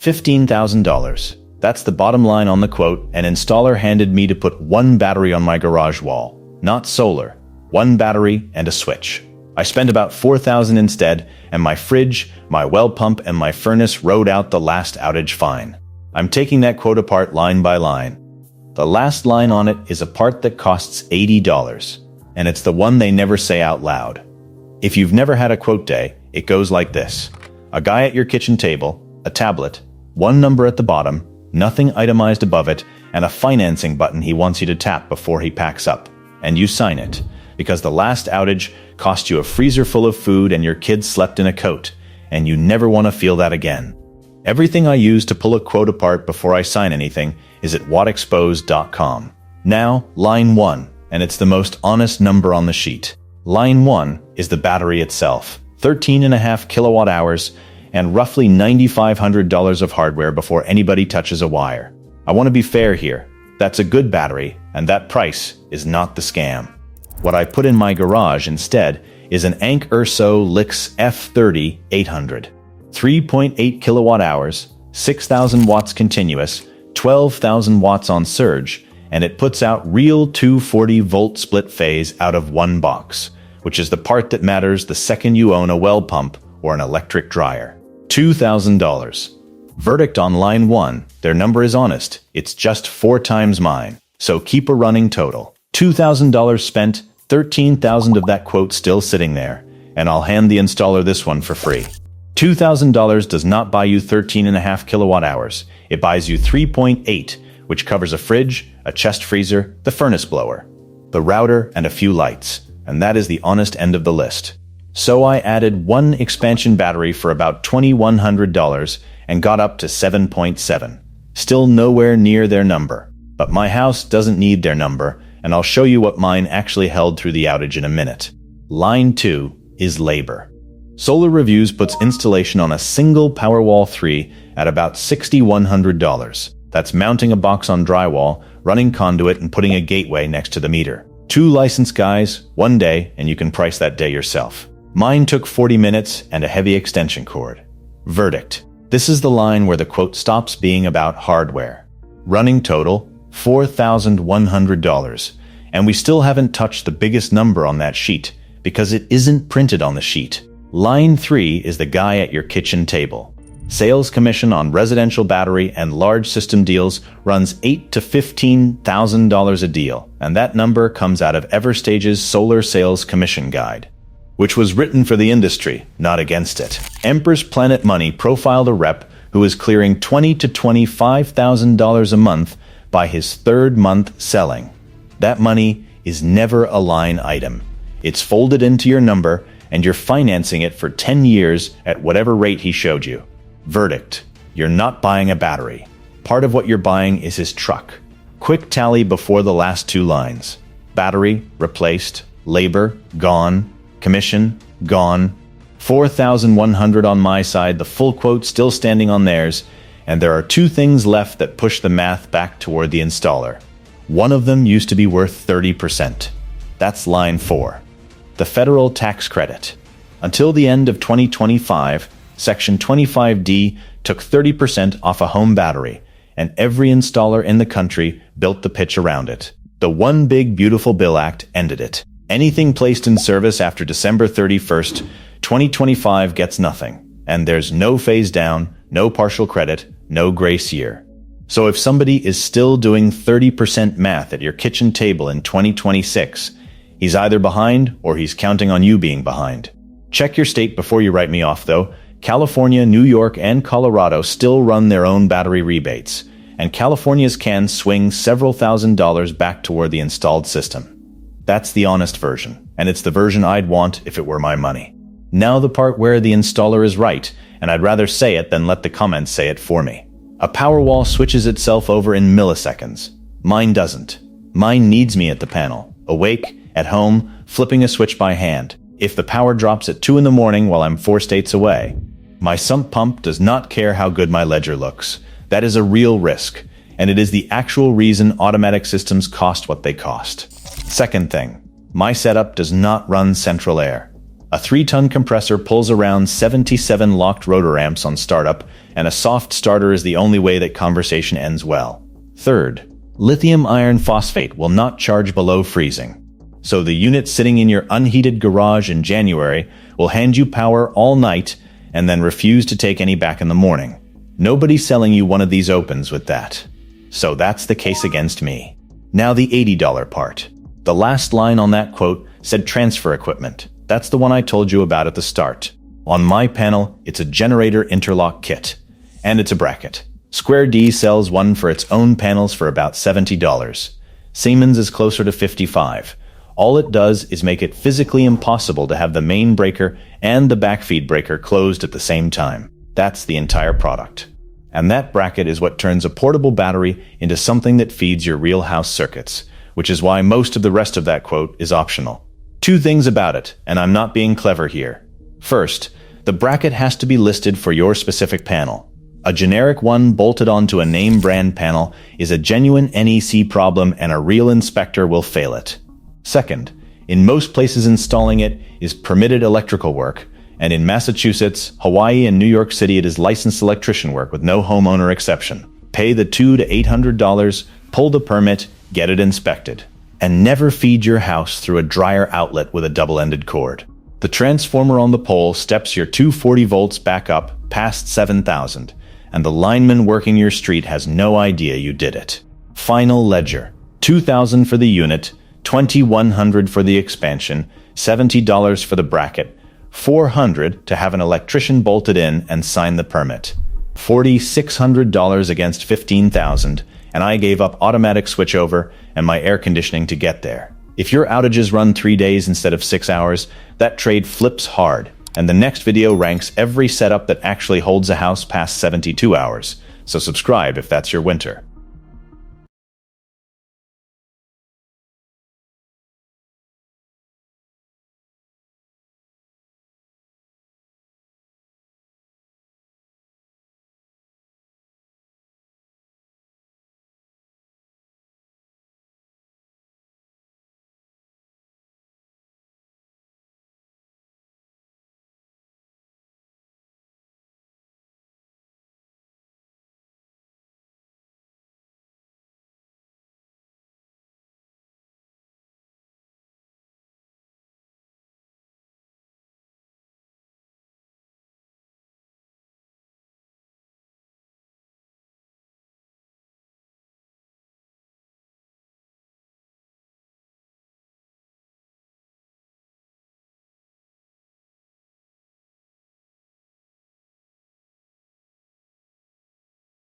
$15,000. That's the bottom line on the quote. An installer handed me to put one battery on my garage wall. Not solar. One battery and a switch. I spent about $4,000 instead, and my fridge, my well pump, and my furnace rode out the last outage fine. I'm taking that quote apart line by line. The last line on it is a part that costs $80, and it's the one they never say out loud. If you've never had a quote day, it goes like this. A guy at your kitchen table, a tablet, one number at the bottom, nothing itemized above it, and a financing button he wants you to tap before he packs up. And you sign it, because the last outage cost you a freezer full of food and your kids slept in a coat, and you never want to feel that again. Everything I use to pull a quote apart before I sign anything is at wattexposed.com. Now, line 1, and it's the most honest number on the sheet. Line 1 is the battery itself, 13.5 kilowatt hours, and roughly $9,500 of hardware before anybody touches a wire. I want to be fair here. That's a good battery, and that price is not the scam. What I put in my garage instead is an Ank Urso Lix F30 800. 3.8 kilowatt hours, 6,000 watts continuous, 12,000 watts on surge, and it puts out real 240-volt split phase out of one box, which is the part that matters the second you own a well pump or an electric dryer. $2,000. Verdict on line 1, their number is honest. It's just 4 times mine. So keep a running total. $2,000 spent, $13,000 of that quote still sitting there, and I'll hand the installer this one for free. $2,000 does not buy you 13.5 kilowatt hours. It buys you 3.8, which covers a fridge, a chest freezer, the furnace blower, the router, and a few lights. And that is the honest end of the list. So I added one expansion battery for about $2,100 and got up to 7.7. Still nowhere near their number. But my house doesn't need their number, and I'll show you what mine actually held through the outage in a minute. Line 2 is labor. Solar Reviews puts installation on a single Powerwall 3 at about $6,100. That's mounting a box on drywall, running conduit, and putting a gateway next to the meter. 2 licensed guys, 1 day, and you can price that day yourself. Mine took 40 minutes and a heavy extension cord. Verdict. This is the line where the quote stops being about hardware. Running total, $4,100. And we still haven't touched the biggest number on that sheet, because it isn't printed on the sheet. Line 3 is the guy at your kitchen table. Sales commission on residential battery and large system deals runs $8,000 to $15,000 a deal, and that number comes out of Everstage's Solar Sales Commission Guide, which was written for the industry, not against it. Empress Planet Money profiled a rep who is clearing $20,000 to $25,000 a month by his 3rd month selling. That money is never a line item. It's folded into your number, and you're financing it for 10 years at whatever rate he showed you. Verdict. You're not buying a battery. Part of what you're buying is his truck. Quick tally before the last 2 lines. Battery, replaced. Labor, gone. Commission, gone. $4,100 on my side, the full quote still standing on theirs, and there are 2 things left that push the math back toward the installer. One of them used to be worth 30%. That's line 4. The federal tax credit. Until the end of 2025, Section 25D took 30% off a home battery, and every installer in the country built the pitch around it. The One Big Beautiful Bill Act ended it. Anything placed in service after December 31st, 2025 gets nothing, and there's no phase down, no partial credit, no grace year. So if somebody is still doing 30% math at your kitchen table in 2026, he's either behind or he's counting on you being behind. Check your state before you write me off, though. California, New York, and Colorado still run their own battery rebates, and California's can swing several $1,000s back toward the installed system. That's the honest version, and it's the version I'd want if it were my money. Now the part where the installer is right, and I'd rather say it than let the comments say it for me. A Powerwall switches itself over in milliseconds. Mine doesn't. Mine needs me at the panel, awake, at home, flipping a switch by hand. If the power drops at 2 in the morning while I'm 4 states away, my sump pump does not care how good my ledger looks. That is a real risk, and it is the actual reason automatic systems cost what they cost. Second thing, my setup does not run central air. A 3-ton compressor pulls around 77 locked rotor amps on startup, and a soft starter is the only way that conversation ends well. Third, lithium iron phosphate will not charge below freezing. So the unit sitting in your unheated garage in January will hand you power all night and then refuse to take any back in the morning. Nobody's selling you one of these opens with that. So that's the case against me. Now the $80 part. The last line on that quote said transfer equipment. That's the one I told you about at the start. On my panel, it's a generator interlock kit. And it's a bracket. Square D sells one for its own panels for about $70. Siemens is closer to $55. All it does is make it physically impossible to have the main breaker and the backfeed breaker closed at the same time. That's the entire product. And that bracket is what turns a portable battery into something that feeds your real house circuits, which is why most of the rest of that quote is optional. 2 things about it, and I'm not being clever here. First, the bracket has to be listed for your specific panel. A generic one bolted onto a name brand panel is a genuine NEC problem and a real inspector will fail it. Second, in most places installing it is permitted electrical work, and in Massachusetts, Hawaii, and New York City it is licensed electrician work with no homeowner exception. Pay the $200 to $800, pull the permit, get it inspected. And never feed your house through a dryer outlet with a double-ended cord. The transformer on the pole steps your 240 volts back up past 7,000, and the lineman working your street has no idea you did it. Final ledger. $2,000 for the unit, $2,100 for the expansion, $70 for the bracket, $400 to have an electrician bolted in and sign the permit. $4,600 against $15,000, and I gave up automatic switchover and my air conditioning to get there. If your outages run 3 days instead of 6 hours, that trade flips hard, and the next video ranks every setup that actually holds a house past 72 hours, so subscribe if that's your winter.